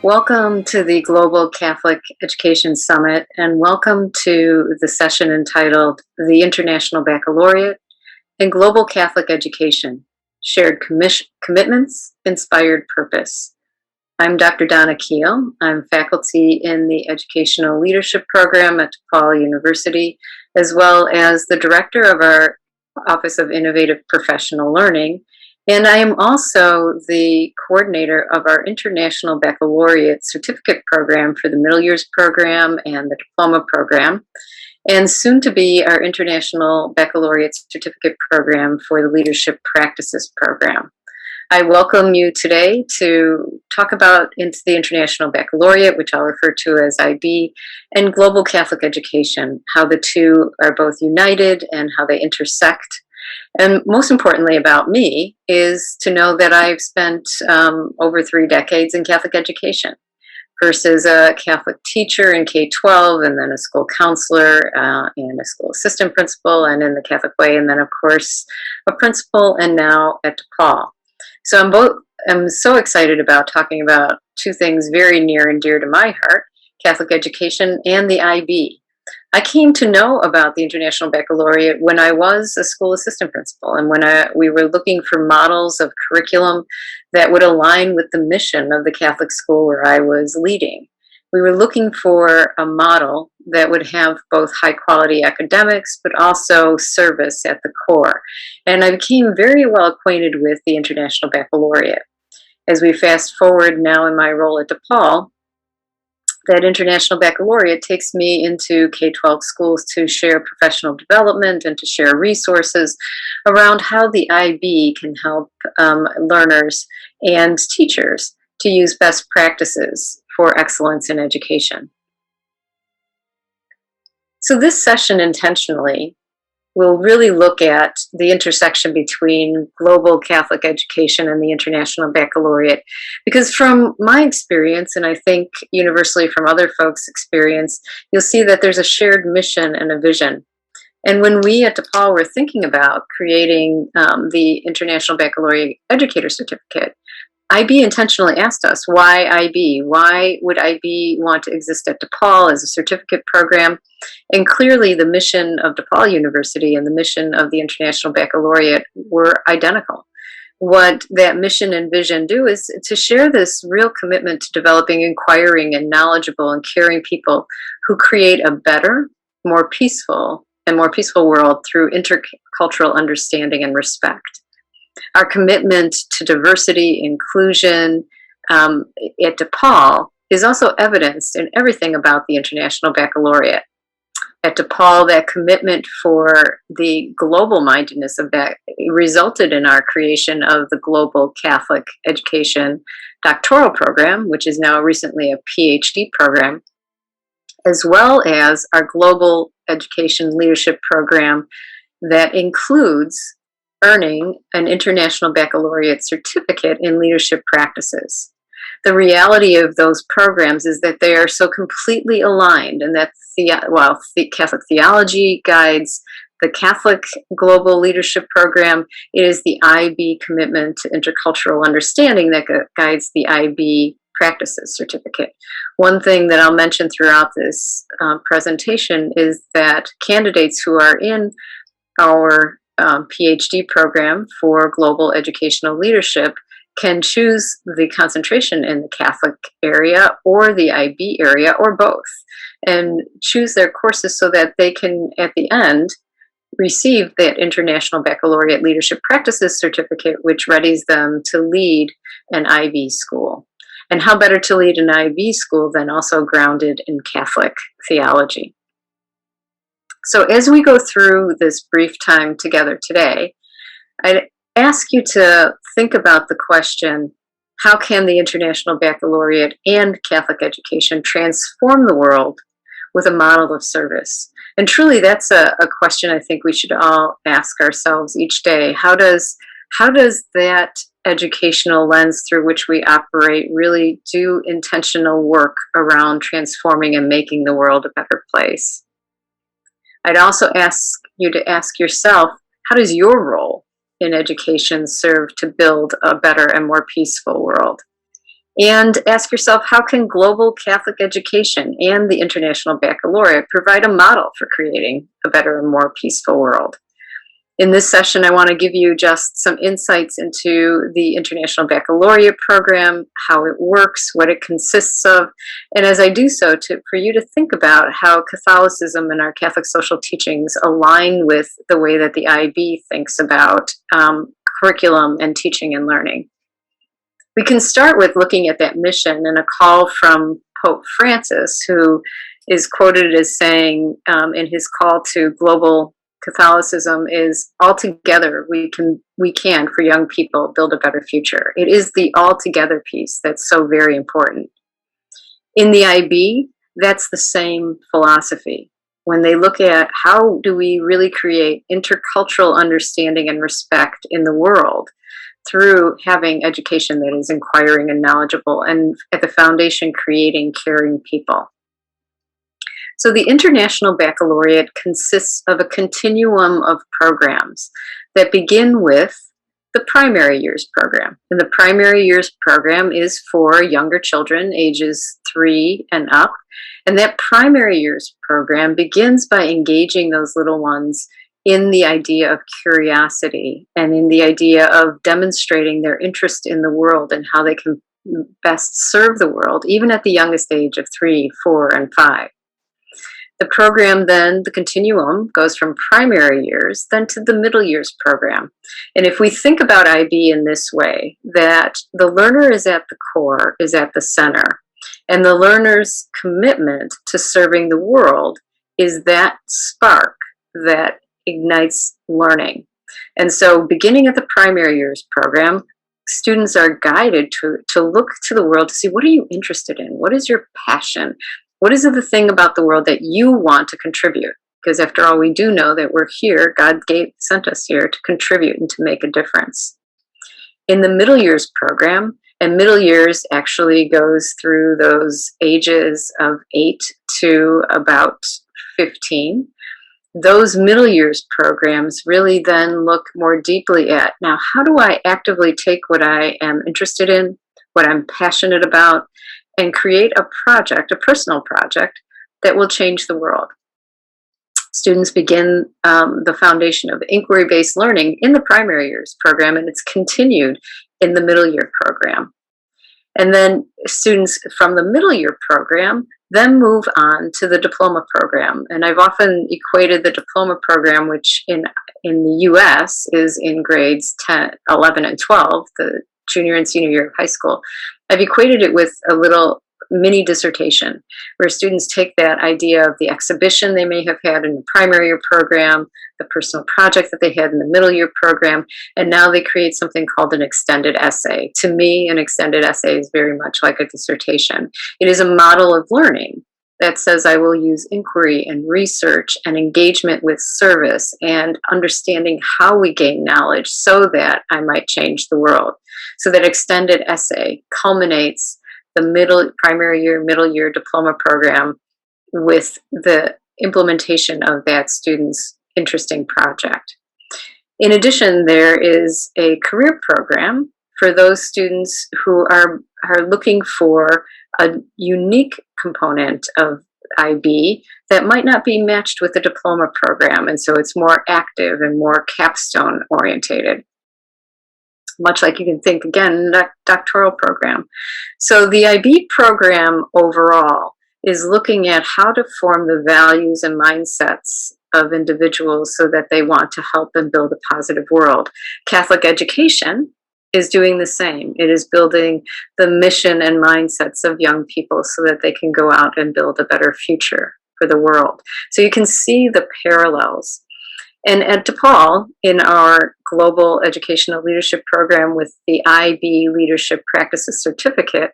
Welcome to the Global Catholic Education Summit, and welcome to the session entitled The International Baccalaureate and Global Catholic Education, Shared Commitments, Inspired Purpose. I'm Dr. Donna Kiel. I'm faculty in the Educational Leadership Program at DePaul University, as well as the director of our Office of Innovative Professional Learning. And I am also the coordinator of our International Baccalaureate Certificate Program for the Middle Years Program and the Diploma Program, and soon to be our International Baccalaureate Certificate Program for the Leadership Practices Program. I welcome you today to talk about the International Baccalaureate, which I'll refer to as IB, and Global Catholic Education, how the two are both united and how they intersect. And most importantly about me is to know that I've spent over 3 decades in Catholic education. First as a Catholic teacher in K-12, and then a school counselor and a school assistant principal, and in the Catholic Way, and then of course a principal, and now at DePaul. So I'm so excited about talking about 2 things very near and dear to my heart: Catholic education and the IB. I came to know about the International Baccalaureate when I was a school assistant principal, and when we were looking for models of curriculum that would align with the mission of the Catholic school where I was leading. We were looking for a model that would have both high quality academics, but also service at the core. And I became very well acquainted with the International Baccalaureate. As we fast forward now in my role at DePaul, that International Baccalaureate takes me into K-12 schools to share professional development and to share resources around how the IB can help learners and teachers to use best practices for excellence in education. So this session intentionally will really look at the intersection between global Catholic education and the International Baccalaureate, because from my experience, and I think universally from other folks' experience, you'll see that there's a shared mission and a vision. And when we at DePaul were thinking about creating the International Baccalaureate Educator Certificate, IB intentionally asked us, why IB? Why would IB want to exist at DePaul as a certificate program? And clearly the mission of DePaul University and the mission of the International Baccalaureate were identical. What that mission and vision do is to share this real commitment to developing inquiring and knowledgeable and caring people who create a better, more peaceful world through intercultural understanding and respect. Our commitment to diversity, inclusion at DePaul is also evidenced in everything about the International Baccalaureate. At DePaul, that commitment for the global mindedness of that resulted in our creation of the Global Catholic Education Doctoral Program, which is now recently a PhD program, as well as our Global Education Leadership Program that includes earning an International Baccalaureate Certificate in Leadership Practices. The reality of those programs is that they are so completely aligned, and that Catholic theology guides the Catholic Global Leadership Program. It is the IB commitment to intercultural understanding that guides the IB Practices Certificate. One thing that I'll mention throughout this presentation is that candidates who are in our PhD program for global educational leadership can choose the concentration in the Catholic area or the IB area or both, and choose their courses so that they can at the end receive that International Baccalaureate Leadership Practices Certificate, which readies them to lead an IB school. And how better to lead an IB school than also grounded in Catholic theology? So as we go through this brief time together today, I'd ask you to think about the question, how can the International Baccalaureate and Catholic education transform the world with a model of service? And truly that's a question I think we should all ask ourselves each day. How does that educational lens through which we operate really do intentional work around transforming and making the world a better place? I'd also ask you to ask yourself, how does your role in education serve to build a better and more peaceful world? And ask yourself, how can global Catholic education and the International Baccalaureate provide a model for creating a better and more peaceful world? In this session, I want to give you just some insights into the International Baccalaureate program, how it works, what it consists of, and as I do so, for you to think about how Catholicism and our Catholic social teachings align with the way that the IB thinks about curriculum and teaching and learning. We can start with looking at that mission and a call from Pope Francis, who is quoted as saying in his call to global Catholicism is, altogether we can for young people build a better future. It is the altogether piece that's so very important. In the IB, that's the same philosophy. When they look at how do we really create intercultural understanding and respect in the world through having education that is inquiring and knowledgeable, and at the foundation creating caring people. So the International Baccalaureate consists of a continuum of programs that begin with the primary years program. And the primary years program is for younger children, ages 3 and up. And that primary years program begins by engaging those little ones in the idea of curiosity and in the idea of demonstrating their interest in the world and how they can best serve the world, even at the youngest age of 3, 4, and 5. The program then, the continuum, goes from primary years then to the middle years program. And if we think about IB in this way, that the learner is at the core, is at the center, and the learner's commitment to serving the world is that spark that ignites learning. And so beginning at the primary years program, students are guided to look to the world to see, what are you interested in? What is your passion? What is the thing about the world that you want to contribute? Because after all, we do know that we're here, God sent us here to contribute and to make a difference. In the middle years program, and middle years actually goes through those ages of 8 to about 15, those middle years programs really then look more deeply at, now, how do I actively take what I am interested in, what I'm passionate about, and create a project, a personal project, that will change the world. Students begin the foundation of inquiry-based learning in the primary years program, and it's continued in the middle year program. And then students from the middle year program then move on to the diploma program. And I've often equated the diploma program, which in the US is in grades 10, 11, and 12, the junior and senior year of high school. I've equated it with a little mini dissertation where students take that idea of the exhibition they may have had in the primary year program, the personal project that they had in the middle year program, and now they create something called an extended essay. To me, an extended essay is very much like a dissertation. It is a model of learning that says I will use inquiry and research and engagement with service and understanding how we gain knowledge so that I might change the world. So that extended essay culminates the primary year, middle year diploma program with the implementation of that student's interesting project. In addition, there is a career program for those students who are looking for a unique component of IB that might not be matched with the diploma program, and so it's more active and more capstone orientated. Much like you can think, again, doctoral program. So the IB program overall is looking at how to form the values and mindsets of individuals so that they want to help and build a positive world. Catholic education is doing the same. It is building the mission and mindsets of young people so that they can go out and build a better future for the world. So you can see the parallels. And at DePaul, in our Global Educational Leadership Program with the IB Leadership Practices Certificate,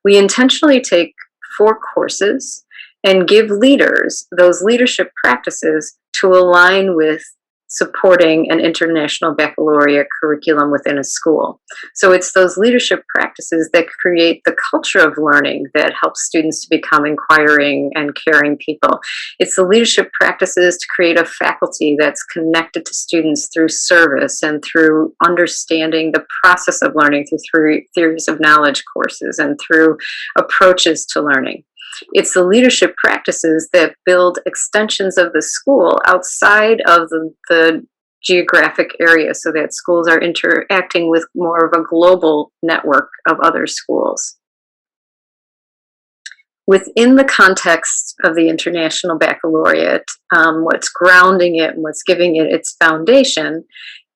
we intentionally take 4 courses and give leaders those leadership practices to align with supporting an International Baccalaureate curriculum within a school. So it's those leadership practices that create the culture of learning that helps students to become inquiring and caring people. It's the leadership practices to create a faculty that's connected to students through service and through understanding the process of learning through theories of knowledge courses and through approaches to learning. It's the leadership practices that build extensions of the school outside of the geographic area so that schools are interacting with more of a global network of other schools. Within the context of the International Baccalaureate, what's grounding it and what's giving it its foundation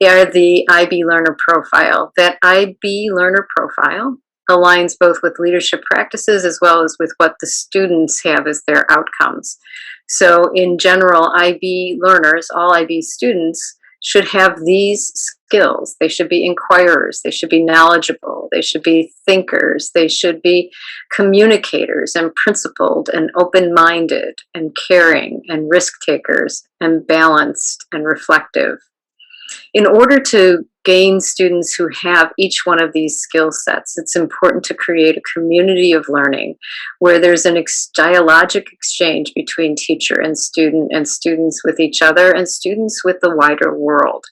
are the IB learner profile. That IB learner profile aligns both with leadership practices as well as with what the students have as their outcomes. So in general, IB learners, all IB students, should have these skills. They should be inquirers, they should be knowledgeable, they should be thinkers, they should be communicators and principled and open-minded and caring and risk takers and balanced and reflective. In order to gain students who have each one of these skill sets, it's important to create a community of learning where there's an dialogic exchange between teacher and students with each other and students with the wider world.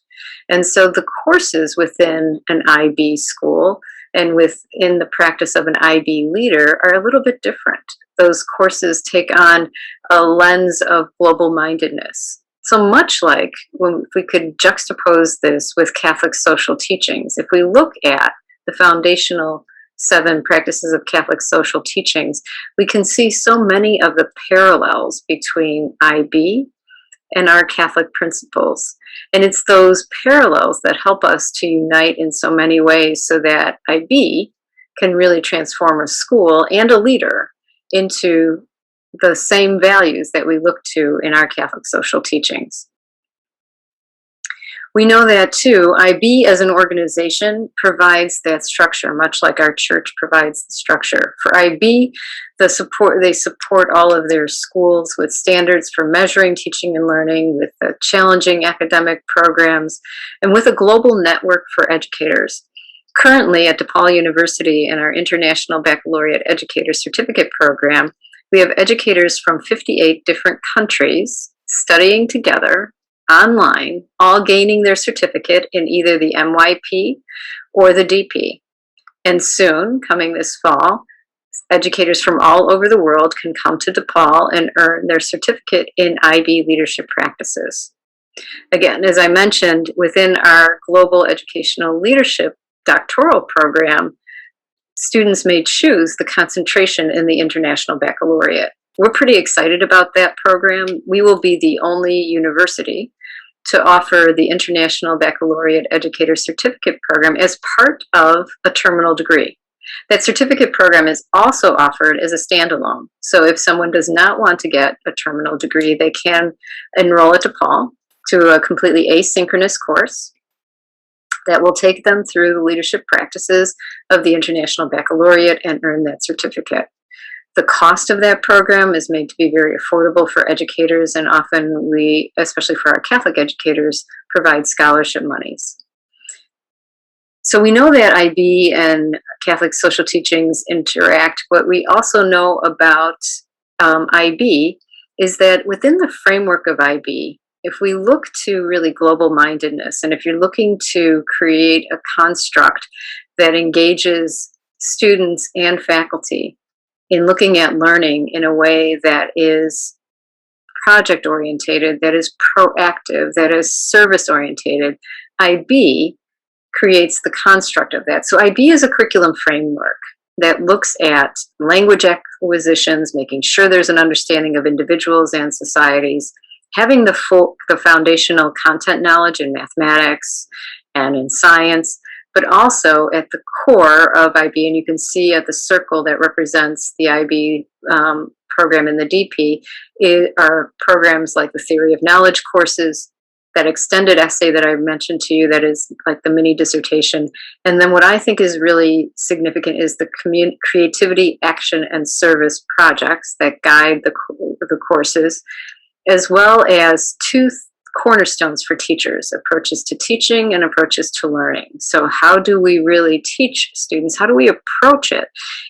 And so the courses within an IB school and within the practice of an IB leader are a little bit different. Those courses take on a lens of global mindedness. So much like if we could juxtapose this with Catholic social teachings, if we look at the foundational 7 practices of Catholic social teachings, we can see so many of the parallels between IB and our Catholic principles. And it's those parallels that help us to unite in so many ways so that IB can really transform a school and a leader into the same values that we look to in our Catholic social teachings. We know that too, IB as an organization provides that structure, much like our church provides the structure. For IB, they support all of their schools with standards for measuring teaching and learning, with challenging academic programs, and with a global network for educators. Currently at DePaul University in our International Baccalaureate Educator Certificate Program, we have educators from 58 different countries studying together online, all gaining their certificate in either the MYP or the DP. And soon, coming this fall, educators from all over the world can come to DePaul and earn their certificate in IB leadership practices. Again, as I mentioned, within our Global Educational Leadership doctoral program, students may choose the concentration in the International Baccalaureate. We're pretty excited about that program. We will be the only university to offer the International Baccalaureate Educator Certificate Program as part of a terminal degree. That certificate program is also offered as a standalone. So if someone does not want to get a terminal degree, they can enroll at DePaul to a completely asynchronous course that will take them through the leadership practices of the International Baccalaureate and earn that certificate. The cost of that program is made to be very affordable for educators, and often we, especially for our Catholic educators, provide scholarship monies. So we know that IB and Catholic social teachings interact. What we also know about IB is that within the framework of IB, if we look to really global mindedness, and if you're looking to create a construct that engages students and faculty in looking at learning in a way that is project orientated, that is proactive, that is service orientated, IB creates the construct of that. So IB is a curriculum framework that looks at language acquisitions, making sure there's an understanding of individuals and societies, having the foundational content knowledge in mathematics and in science, but also at the core of IB, and you can see at the circle that represents the IB program in the DP, are programs like the theory of knowledge courses, that extended essay that I mentioned to you that is like the mini dissertation. And then what I think is really significant is the creativity, action, and service projects that guide the courses, as well as 2 cornerstones for teachers, approaches to teaching and approaches to learning. So how do we really teach students? How do we approach it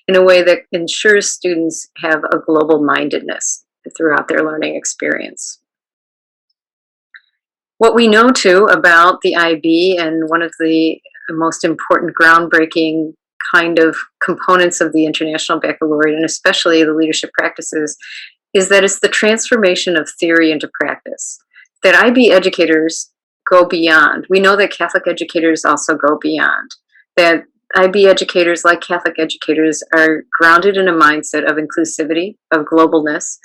in a way that ensures students have a global mindedness throughout their learning experience? What we know too about the IB, and one of the most important groundbreaking kind of components of the International Baccalaureate, and especially the leadership practices, is that it's the transformation of theory into practice. That IB educators go beyond. We know that Catholic educators also go beyond. That IB educators, like Catholic educators, are grounded in a mindset of inclusivity, of globalness,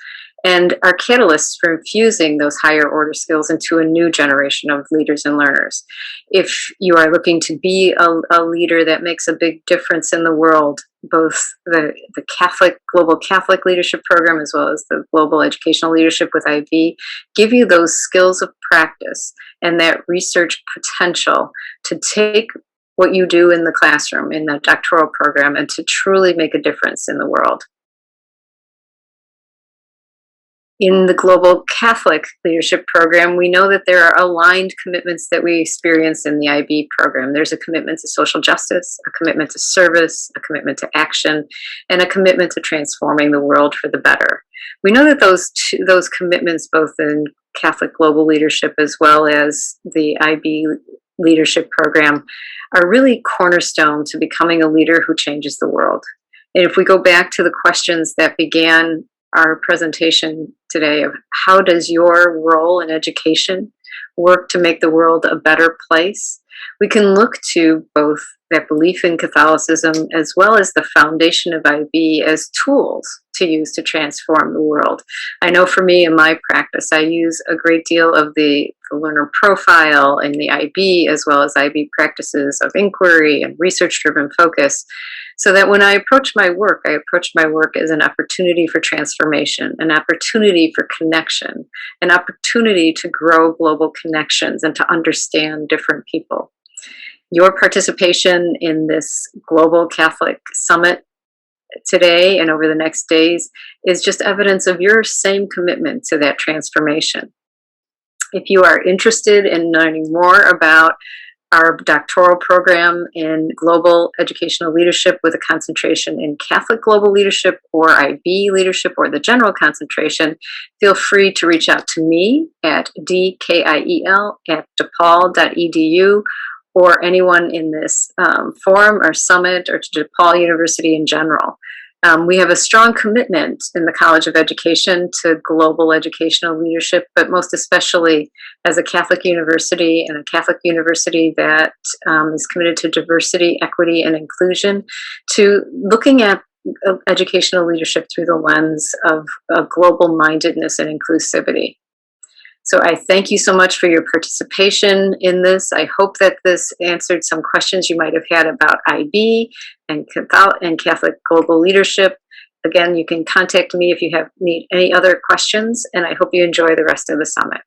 and are catalysts for infusing those higher order skills into a new generation of leaders and learners. If you are looking to be a leader that makes a big difference in the world, both the Catholic, Global Catholic Leadership Program, as well as the Global Educational Leadership with IB, give you those skills of practice and that research potential to take what you do in the classroom, in the doctoral program, and to truly make a difference in the world. In the Global Catholic Leadership Program, we know that there are aligned commitments that we experience in the IB program. There's a commitment to social justice, a commitment to service, a commitment to action, and a commitment to transforming the world for the better. We know that those commitments, both in Catholic Global Leadership as well as the IB Leadership Program, are really cornerstone to becoming a leader who changes the world. And if we go back to the questions that began our presentation today of how does your role in education work to make the world a better place, we can look to both that belief in Catholicism as well as the foundation of IB as tools to use to transform the world. I know for me in my practice, I use a great deal of the learner profile in the IB as well as IB practices of inquiry and research-driven focus, so that when I approach my work as an opportunity for transformation, an opportunity for connection, an opportunity to grow global connections and to understand different people. Your participation in this Global Catholic Summit today and over the next days is just evidence of your same commitment to that transformation. If you are interested in learning more about our doctoral program in global educational leadership with a concentration in Catholic global leadership or IB leadership or the general concentration, feel free to reach out to me at dkiel@depaul.edu or anyone in this forum or summit or to DePaul University in general. We have a strong commitment in the College of Education to global educational leadership, but most especially as a Catholic university and a Catholic university that is committed to diversity, equity, and inclusion, to looking at educational leadership through the lens of global mindedness and inclusivity. So I thank you so much for your participation in this. I hope that this answered some questions you might have had about IB and Catholic global leadership. Again, you can contact me if you need any other questions, and I hope you enjoy the rest of the summit.